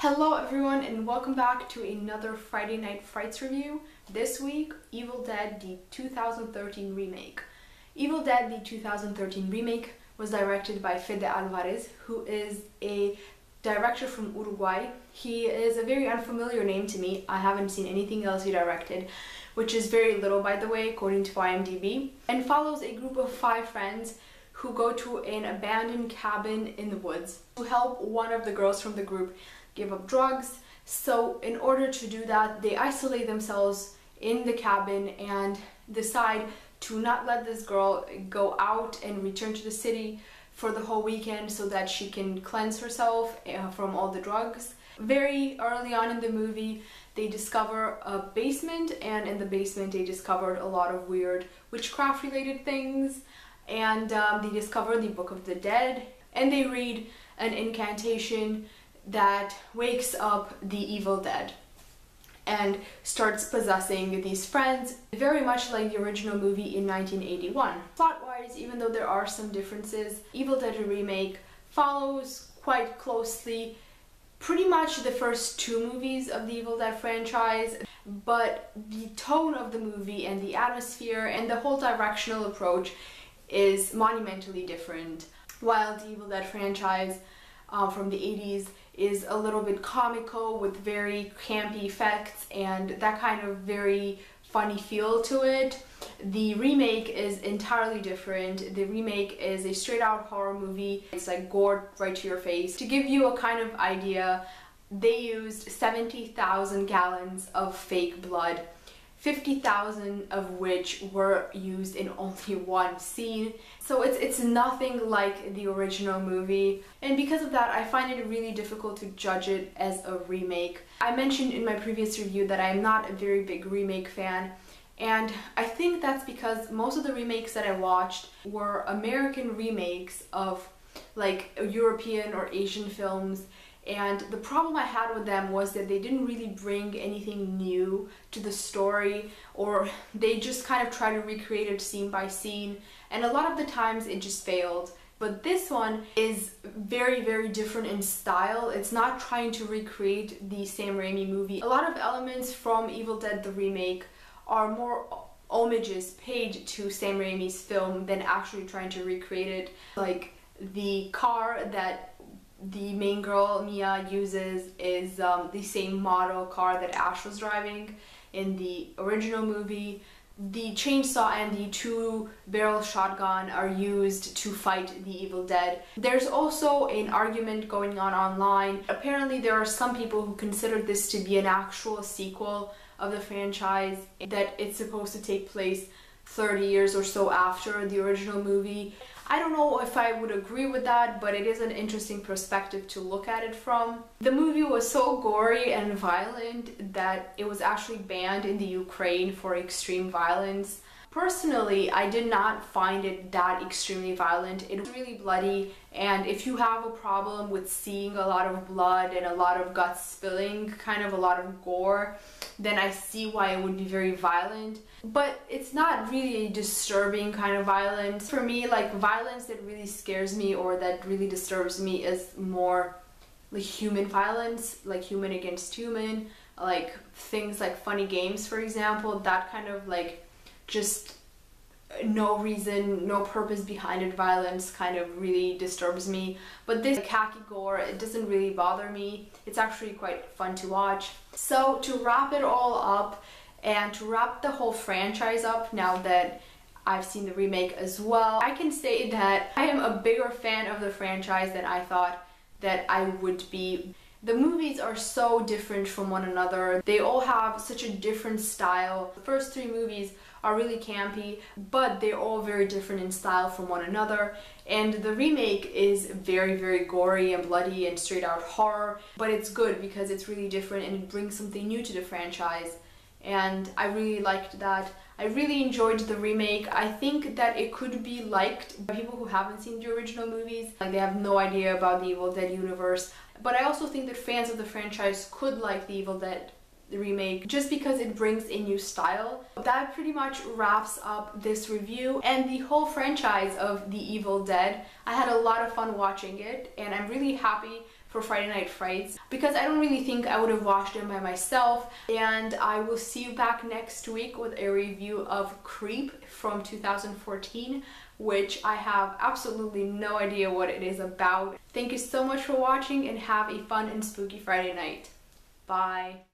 Hello everyone and welcome back to another Friday Night Frights review. This week, Evil Dead the 2013 remake. Evil Dead the 2013 remake was directed by Fede Alvarez, who is a director from Uruguay. He is a very unfamiliar name to me. I haven't seen anything else he directed, which is very little by the way, according to IMDb, and follows a group of 5 friends who go to an abandoned cabin in the woods to help one of the girls from the group give up drugs. So in order to do that, they isolate themselves in the cabin and decide to not let this girl go out and return to the city for the whole weekend so that she can cleanse herself from all the drugs. Very early on in the movie, they discover a basement, and in the basement they discovered a lot of weird witchcraft related things, and they discover the Book of the Dead, and they read an incantation that wakes up the Evil Dead and starts possessing these friends, very much like the original movie in 1981. Plot-wise, even though there are some differences, Evil Dead Remake follows quite closely pretty much the first 2 movies of the Evil Dead franchise, but the tone of the movie and the atmosphere and the whole directional approach is monumentally different. While the Evil Dead franchise from the 80s is a little bit comical with very campy effects and that kind of very funny feel to it, the remake is entirely different. The remake is a straight out horror movie. It's like gore right to your face. To give you a kind of idea, they used 70,000 gallons of fake blood, 50,000 of which were used in only one scene. So it's nothing like the original movie, and because of that I find it really difficult to judge it as a remake. I mentioned in my previous review that I'm not a very big remake fan, and I think that's because most of the remakes that I watched were American remakes of like European or Asian films. And the problem I had with them was that they didn't really bring anything new to the story, or they just kind of try to recreate it scene by scene, and a lot of the times it just failed. But this one is very, very different in style. It's not trying to recreate the Sam Raimi movie. A lot of elements from Evil Dead the remake are more homages paid to Sam Raimi's film than actually trying to recreate it. Like the car that the main girl, Mia, uses is the same model car that Ash was driving in the original movie. The chainsaw and the 2-barrel shotgun are used to fight the Evil Dead. There's also an argument going on online. Apparently there are some people who consider this to be an actual sequel of the franchise, that it's supposed to take place 30 years or so after the original movie. I don't know if I would agree with that, but it is an interesting perspective to look at it from. The movie was so gory and violent that it was actually banned in the Ukraine for extreme violence. Personally, I did not find it that extremely violent. It was really bloody, and if you have a problem with seeing a lot of blood and a lot of guts spilling, kind of a lot of gore, then I see why it would be very violent. But it's not really a disturbing kind of violence. For me, like violence that really scares me or that really disturbs me is more like human violence, like human against human, like things like funny games, for example. That kind of like just no reason, no purpose behind it violence kind of really disturbs me. But this khaki gore, it doesn't really bother me. It's actually quite fun to watch. So to wrap it all up, and to wrap the whole franchise up now that I've seen the remake as well, I can say that I am a bigger fan of the franchise than I thought that I would be. The movies are so different from one another. They all have such a different style. The first 3 movies are really campy, but they're all very different in style from one another. And the remake is very, very gory and bloody and straight out horror, but it's good because it's really different and it brings something new to the franchise. And I really liked that. I really enjoyed the remake. I think that it could be liked by people who haven't seen the original movies. Like, they have no idea about the Evil Dead universe. But I also think that fans of the franchise could like the Evil Dead remake just because it brings a new style. That pretty much wraps up this review and the whole franchise of The Evil Dead. I had a lot of fun watching it, and I'm really happy for Friday Night Frights because I don't really think I would have watched them by myself. And I will see you back next week with a review of Creep from 2014, which I have absolutely no idea what it is about. Thank you so much for watching and have a fun and spooky Friday night. Bye.